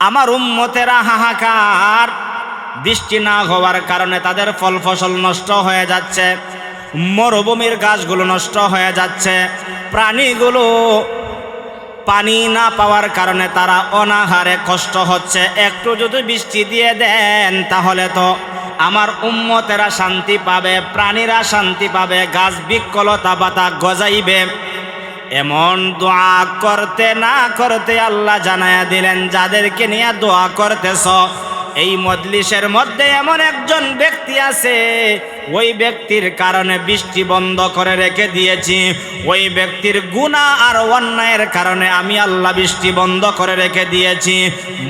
আমার উম্মতেরা হাহাকার, বৃষ্টি না হওয়ার কারণে তাদের ফল ফসল নষ্ট হয়ে যাচ্ছে, মরুভূমির গাছগুলো নষ্ট হয়ে যাচ্ছে, প্রাণীগুলো পানি না পাওয়ার কারণে তারা অনাহারে কষ্ট হচ্ছে। একটু যদি বৃষ্টি দিয়ে দেন তাহলে তো আমার উম্মতেরা শান্তি পাবে, প্রাণীরা শান্তি পাবে, গাছ বৃক্ষলতা পাতা গজাইবে। এমন দোয়া করতে না করতে আল্লাহ জানায়া দিলেন, যাদেরকে নিয়ে দোয়া করতেছ এই মজলিসের মধ্যে এমন একজন ব্যক্তি আছে, ওই ব্যক্তির কারণে বৃষ্টি বন্ধ করে রেখে দিয়েছি। ওই ব্যক্তির গুনাহ আর অন্যায়ের কারণে আমি আল্লাহ বৃষ্টি বন্ধ করে রেখে দিয়েছি।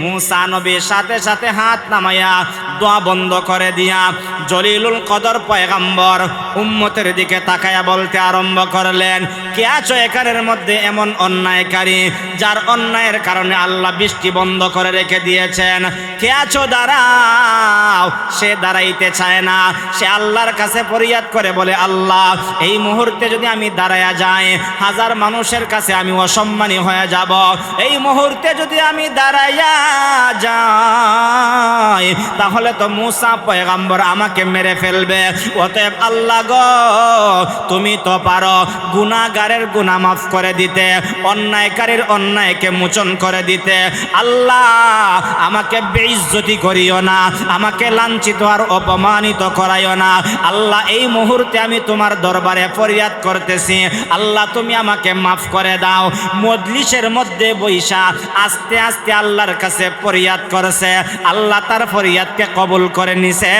মুসা নবী সাথে সাথে হাত নামাইয়া দোয়া বন্ধ করে দিয়া জলিলুল কদর পয়গম্বর উম্মতের দিকে তাকায়া বলতে আরম্ভ করলেন, কে আছো এখানের মধ্যে এমন অন্যায়কারী যার অন্যায়ের কারণে আল্লাহ বৃষ্টি বন্ধ করে রেখে দিয়েছেন? কে আছো? দাঁড়াও। সে দাঁড়াইতে চায় না, সে আল্লাহর কাছে ফরিয়াদ করে বলে, আল্লাহ এই মুহূর্তে যদি আমি দাঁড়ায়া যাই হাজার মানুষের কাছে আমি অসম্মানী হয়ে যাব। এই মুহূর্তে যদি আমি দাঁড়াইয়া যাই তাহলে তো মুসা পয়গম্বর আমাকে মেরে ফেলবে। অতএব আল্লাহ গো, তুমি তো পারো গুনাহগারের গুনাহ মাফ করে দিতে, অন্যায়কারীর অন্যায়কে মোচন করে দিতে। আল্লাহ আমাকে বেইজ্জতি করিও না, আমাকে লাঞ্ছিত আর অপমানিত করাইও না। আল্লাহ এই মুহূর্তে আমি তোমার দরবারে ফরিয়াদ করতেছি, আল্লাহ তুমি আমাকে মাফ করে দাও। মজলিসের মধ্যে বৈশা আস্তে আস্তে আল্লাহর কাছে ফরিয়াদ করেছে, আল্লাহ তার ফরিয়াদকে কবুল করে নিছে।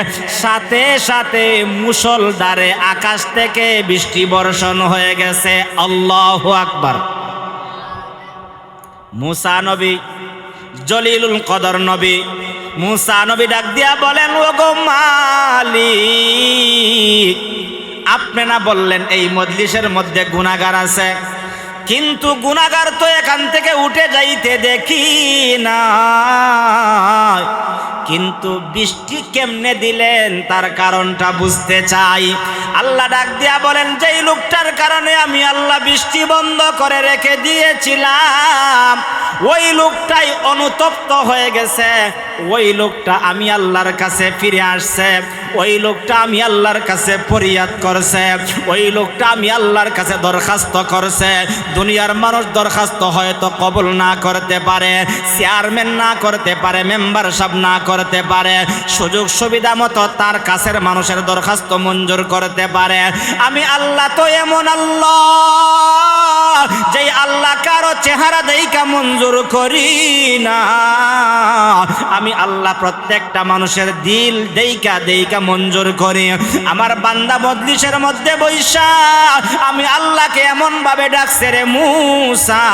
সাথে সাথে মুষলধারে আকাশ থেকে বৃষ্টি বর্ষণ হয়ে গেছে। আল্লাহু আকবার। মুসা নবী, জলিলুল কদর নবী, মুসা নবী ডাক দিয়া বলেন, ওগো মালিক, আপনি না বললেন এই মজলিসের মধ্যে গুনাহগার আছে, কিন্তু গুনাহগার তো এখান থেকে উঠে যাইতে দেখি না, কিন্তু বৃষ্টি কেমনে দিলেন তার কারণটা বুঝতে চাই। আল্লাহ ডাক দিয়া বলেন, যেই লোকটার কারণে আমি আল্লাহ বৃষ্টি বন্ধ করে রেখে দিয়েছিলাম ওই লোকটাই অনুতপ্ত হয়ে গেছে, ওই লোকটা আমি আল্লাহর কাছে ফিরে আসছে, ওই লোকটা আমি আল্লাহর কাছে ফরিয়াদ করছে, ওই লোকটা আমি আল্লাহর কাছে দরখাস্ত করছে। দুনিয়ার মানুষ দরখাস্ত হয়তো কবুল না করতে পারে, চেয়ারম্যান না করতে পারে, মেম্বার সাহেব না করতে পারে, সুযোগ সুবিধা মতো তার কাছের মানুষের দরখাস্ত মঞ্জুর করতে পারে। আমি আল্লাহ তো এমন আল্লাহ, যেই আল্লাহ কারো চেহারা দেইকা মঞ্জুর করি না, আমি আল্লাহ প্রত্যেকটা মানুষের দিল দেইকা দেইকা মঞ্জুর করি। আমার বান্দা মজলিসের মধ্যে বৈশা আমি আল্লাহকে এমন ভাবে ডাকছে, রে মুসা,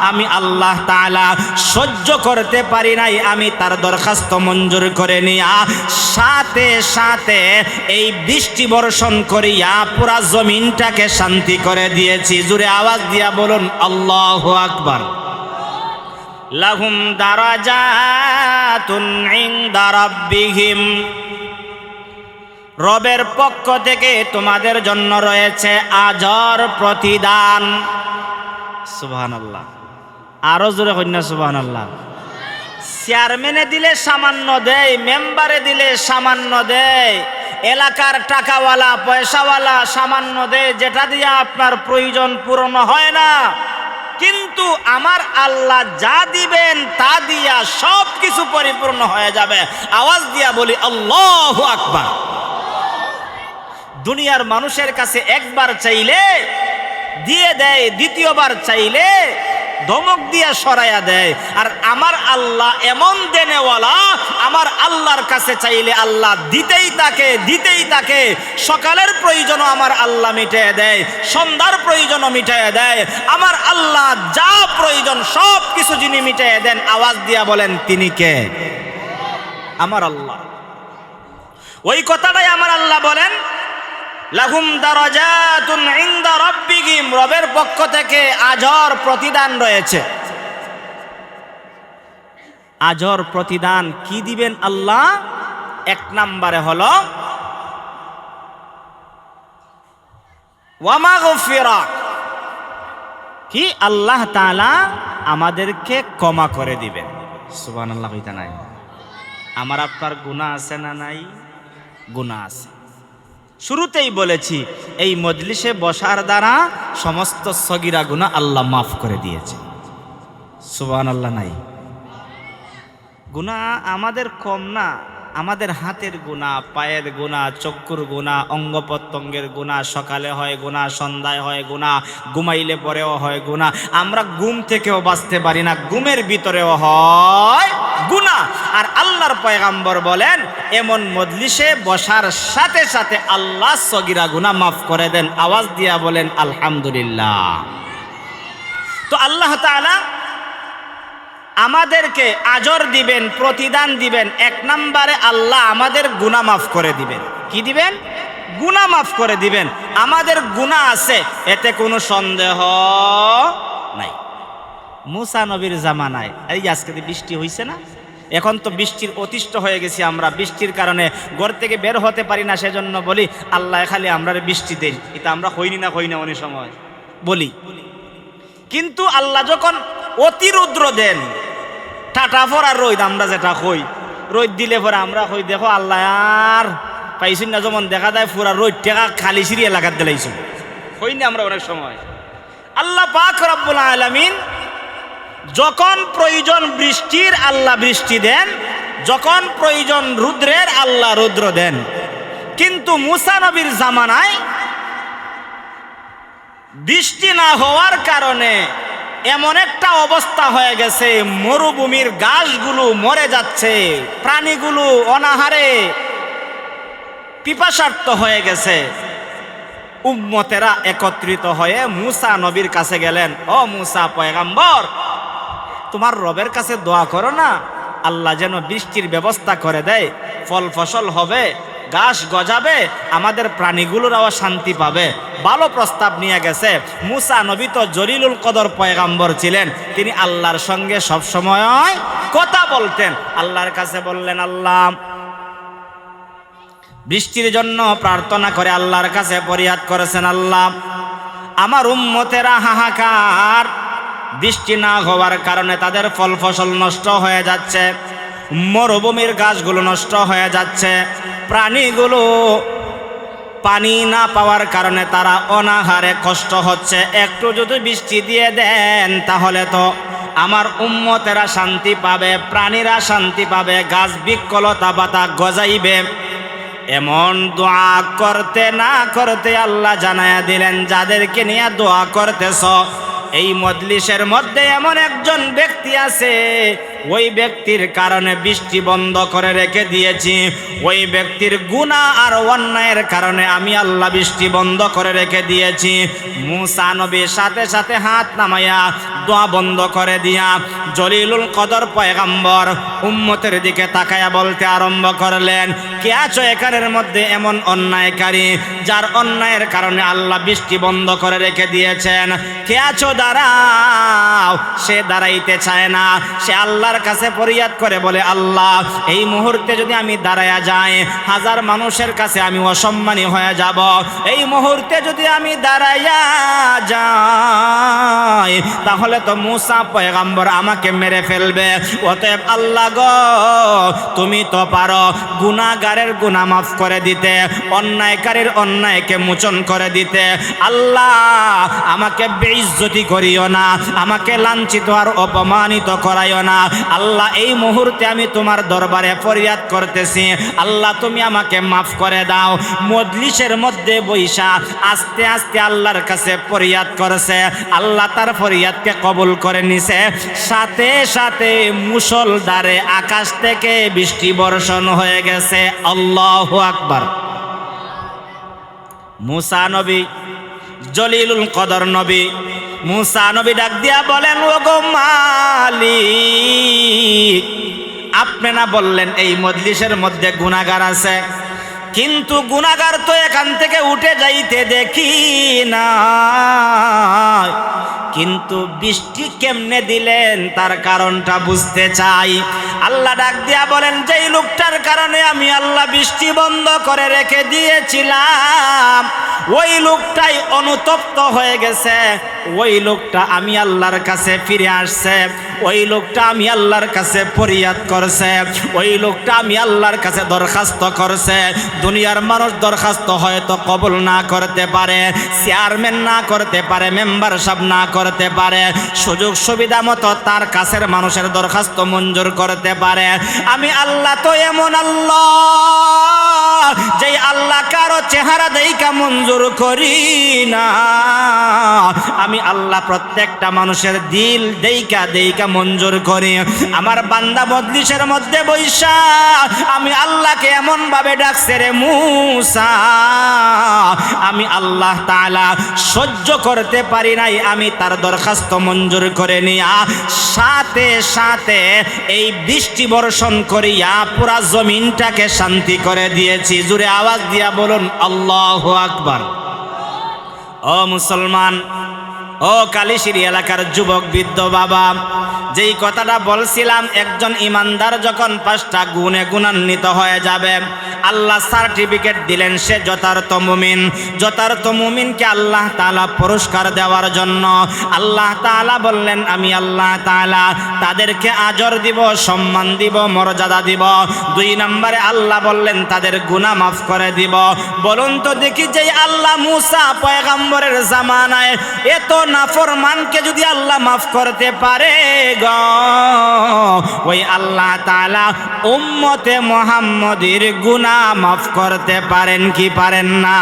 আমি আল্লাহ তাআলা সহ্য করতে পারি নাই, আমি তার দরখাস্ত মঞ্জুর করে নিয়া সাথে সাথে এই বৃষ্টি বর্ষণ করিয়া পুরা জমিনটাকে শান্তি করে দিয়েছি। জোরে আওয়াজ দিয়া বলুন আল্লাহু আকবার। লাহুম দারাজাতুন ইনদা রাব্বিহিম, রবের পক্ষ থেকে তোমাদের জন্য রয়েছে আজর প্রতিদান। সুবহানাল্লাহ, আরো জোরে কইনা সুবহানাল্লাহ। চেয়ারম্যানে দিলে সামান্য দেয়, মেম্বারে দিলে সামান্য দেয়, এলাকার টাকাওয়ালা পয়সাওয়ালা সামান্য দেয়, যেটা দিয়ে আপনার প্রয়োজন পূরণ হয় না। কিন্তু আমার আল্লাহ যা দিবেন তা দিয়া সব কিছু পরিপূর্ণ হয়ে যাবে। আওয়াজ দিয়া বলি আল্লাহু আকবার। দুনিয়ার মানুষের কাছে একবার চাইলে দিয়ে দেয়, দ্বিতীয়বার চাইলে ধমক দিয়া সরাইয়া দেয়। আর আমার আল্লাহ এমন দেনেওয়ালা, আমার আল্লাহর কাছে চাইলে আল্লাহ দিতেই থাকে, দিতেই থাকে। সকালের প্রয়োজনও আমার আল্লাহ মিটিয়ে দেয়, সন্ধ্যার প্রয়োজনও মিটিয়ে দেয়। আমার আল্লাহ যা প্রয়োজন সব কিছু যিনি মিটিয়ে দেন, আওয়াজ দিয়া বলেন তিনি কে? আমার আল্লাহ। ওই কথাটাই আমার আল্লাহ বলেন, লাহুম দারাজাতুন ইনদা রাব্বিহিম, রবের পক্ষ থেকে আজর প্রতিদান রয়েছে। আজর প্রতিদান কি দিবেন আল্লাহ? এক নম্বরে হলো ওয়া মাগফিরা, কি আল্লাহ তাআলা আমাদেরকে ক্ষমা করে দিবেন। সুবহানাল্লাহ কইতা নাই? আমার আপনার গুনাহ আছে না নাই? গুনাহ আছে। শুরুতেই বলেছি এই মজলিসে বসার দ্বারা সমস্ত সগীরা গুনাহ আল্লাহ মাফ করে দিয়েছে। সুবহানাল্লাহ নাই? গুনাহ আমাদের কম না, আমাদের হাতের গুনাহ, পায়ের গুনাহ, চক্ষুর গুনাহ, অঙ্গ প্রত্যঙ্গের গুনাহ, সকালে হয় গুনাহ, সন্ধ্যায় হয় গুনাহ, ঘুমাইলে পরেও হয় গুনাহ, আমরা ঘুম থেকেও বাঁচতে পারি না, ঘুমের ভিতরেও হয় গুনাহ। আর আল্লাহর পয়গাম্বর বলেন এমন মজলিসে বসার সাথে সাথে আল্লাহ সগীরা গুনাহ মাফ করে দেন। আওয়াজ দিয়া বলেন আলহামদুলিল্লাহ। তো আল্লাহ তাআলা আমাদেরকে আজর দিবেন, প্রতিদান দিবেন। এক নম্বরে আল্লাহ আমাদের গুনাহ মাফ করে দিবেন। কি দিবেন? গুনাহ মাফ করে দিবেন। আমাদের গুনাহ আছে, এতে কোনো সন্দেহ নাই। মুসা নবীর জামানায়, এই আজকে বৃষ্টি হইছে না, এখন তো বৃষ্টির অতিষ্ঠ হয়ে গেছি আমরা, বৃষ্টির কারণে ঘর থেকে বের হতে পারি না, সেজন্য বলি আল্লাহ খালি আমরা বৃষ্টি দেন। এটা আমরা হইনি না অনেক সময় বলি, কিন্তু আল্লাহ যখন অতিরুদ্র দেন, টাটা ফোরা রোদ, আমরা যেটা কই রোদ দিলে পরে আমরা কই দেখো আল্লাহ আর পাইছি না, যেমন দেখা যায় পুরা রোদ টেকা খালি সিঁড়ি এলাকার দিলাইছ, হইনি আমরা অনেক সময়। আল্লাহ পাক রব্বুল আলামিন যখন প্রয়োজন বৃষ্টির আল্লাহ বৃষ্টি দেন, যখন প্রয়োজন রুদ্রের আল্লাহ রুদ্র দেন। কিন্তু মুসা নবীর জামানায় বৃষ্টি না হওয়ার কারণে এমন একটা অবস্থা হয়ে গেছে, মরুভূমির ঘাসগুলো মরে যাচ্ছে, প্রাণীগুলো অনাহারে পিপাসার্ত হয়ে গেছে। উম্মতেরা একত্রিত হয়ে মুসা নবীর কাছে গেলেন, ও মুসা পয়গাম্বর, তোমার রবের কাছে দোয়া করো না, আল্লাহ যেন বৃষ্টির ব্যবস্থা করে দেয়, ফল ফসল হবে, ঘাস গজাবে, আমাদের প্রাণীগুলোরাও শান্তি পাবে। ভালো প্রস্তাব নিয়ে গেছে। মুসা নবী তো জলিলুল কদর পয়গাম্বর ছিলেন, তিনি আল্লাহর সঙ্গে সব সময় কথা বলতেন। আল্লাহর কাছে বললেন, আল্লাহ, বৃষ্টির জন্য প্রার্থনা করে আল্লাহর কাছে ফরিয়াদ করেছেন, আল্লাহ আমার উম্মতেরা হাহাকার, বৃষ্টি না হওয়ার কারণে তাদের ফল ফসল নষ্ট হয়ে যাচ্ছে, মরুভূমির গাছগুলো নষ্ট হয়ে যাচ্ছে, প্রাণীগুলো পানি না পাওয়ার কারণে তারা অনাহারে কষ্ট হচ্ছে। একটু যদি বৃষ্টি দিয়ে দেন তাহলে তো আমার উম্মতেরা শান্তি পাবে, প্রাণীরা শান্তি পাবে, গাছ বৃক্ষলতা পাতা গজাইবে। এমন দোয়া করতে না করতে আল্লাহ জানায়া দিলেন, যাদেরকে নিয়ে দোয়া করতেছ এই মজলিসের মধ্যে এমন একজন ব্যক্তি আছে, ওই ব্যক্তির কারণে বৃষ্টি বন্ধ করে রেখে দিয়েছি, ওই ব্যক্তির গুনাহ আর অন্যায়ের কারণে আমি আল্লাহ বৃষ্টি বন্ধ করে রেখে দিয়েছি। মুসা নবী সাথে সাথে হাত নামাইয়া দোয়া বন্ধ করে দিয়া জলিলুল কদর পয়গাম্বর উম্মতের দিকে তাকায়া বলতে আরম্ভ করলেন, কে আছো এখানের মধ্যে এমন অন্যায়কারী যার অন্যায়ের কারণে আল্লাহ বৃষ্টি বন্ধ করে রেখে দিয়েছেন? কে আছো? দাঁড়াও। সে দাঁড়াইতে চায় না, সে আল্লাহর কাছে ফরিয়াদ করে বলে, আল্লাহ এই মুহূর্তে যদি আমি দাঁড়ায়া যাই, হাজার মানুষের কাছে আমি অসম্মানী হয়ে যাব। এই মুহূর্তে যদি আমি দাঁড়াইয়া যাই তাহলে তো মুসা পয়গাম্বর আমাকে মেরে ফেলবে। অতএব আল্লাহ গো, তুমি তো পারো গুনাহগারের গুনাহ মাফ করে দিতে, অন্যায়কারীর অন্যায়কে মোচন করে দিতে। আল্লাহ আমাকে বেইজ্জতি করিও না, আমাকে লাঞ্ছিত আর অপমানিত করাইও না। আল্লাহ এই মুহূর্তে আমি তোমার দরবারে ফরিয়াদ করতেছি, আল্লাহ তুমি আমাকে মাফ করে দাও। মজলিসের মধ্যে বৈশা আস্তে আস্তে আল্লাহর কাছে ফরিয়াদ করেছে, আল্লাহ তার ফরিয়াদকে কবুল করে নিছে। সাথে সাথে মুষলধারে আকাশ থেকে বৃষ্টি বর্ষণ হয়ে গেছে। আল্লাহু আকবার। মুসা নবী, জলিলুল কদর নবী, মুসা নবী ডাক দিয়া বলেন, ওগো মালিক, আপনি না বললেন এই মজলিসের মধ্যে গুনাহগার আছে, কিন্তু গুনাহগার তো এখান থেকে উঠে যাইতে দেখি না, কিন্তু বৃষ্টি কেমনে দিলেন তার কারণটা বুঝতে চাই। আল্লাহ ডাক দিয়া বলেন, যেই লোকটার কারণে আমি আল্লাহ বৃষ্টি বন্ধ করে রেখে দিয়েছিলাম, ওই লোকটাই অনুতপ্ত হয়ে গেছে, ওই লোকটা আমি আল্লাহর কাছে ফিরে আসছে, ওই লোকটা আমি আল্লাহর কাছে ফরিয়াদ করছে, ওই লোকটা আমি আল্লাহর কাছে দরখাস্ত করছে। দুনিয়ার মানুষ দরখাস্ত হয়তো কবুল না করতে পারে, চেয়ারম্যান না করতে পারে, মেম্বার সাহেব না করতে পারে, সুযোগ সুবিধা মতো তার কাছের মানুষের দরখাস্ত মঞ্জুর করতে পারে। আমি আল্লাহ তো এমন আল্লাহ, যেই আল্লাহ কারো চেহারা দেইকা মঞ্জুর করি না। আমি আল্লাহ প্রত্যেকটা মানুষের দিল দেইকা মঞ্জুর করি। আমার বান্দা মজলিসের মধ্যে বৈশা আমি আল্লাহকে এমন ভাবে ডাকছে, রে মূসা, আমি আল্লাহ তাআলা সহ্য করতে পারি নাই, আমি তার দরখাস্ত মঞ্জুর করে নিয়া সাথে সাথে এই বৃষ্টি বর্ষণ করিয়া পুরা জমিনটাকে শান্তি করে দিয়েছি। জোরে আওয়াজ দিয়া বলুন আল্লাহু আকবার। ও মুসলমান, ও কালিশিরি এলাকার যুবক বৃদ্ধ বাবা, যেই কথাটা বলছিলাম, একজন ইমানদার যখন 5টা গুণে গুণান্বিত হয়ে যাবে, আল্লাহ সার্টিফিকেট দিলেন সে যথার্থ মুমিন। যথার্থ মুমিনকে আল্লাহ তাআলা পুরস্কার দেওয়ার জন্য আল্লাহ তাআলা বললেন, আমি আল্লাহ তাআলা তাদেরকে আজর দিব, সম্মান দিব, মর্যাদা দিব। 2 নম্বরে আল্লাহ বললেন তাদের গুনাহ মাফ করে দিব। বলুন তো দেখি, যেই আল্লাহ মূসা পয়গম্বরের জামানায় এত নাফরমানকে যদি আল্লাহ মাফ করতে পারে গো, ওই আল্লাহ তাআলা উম্মতে মুহাম্মদের গুনাহ মাফ করতে পারেন কি পারেন না?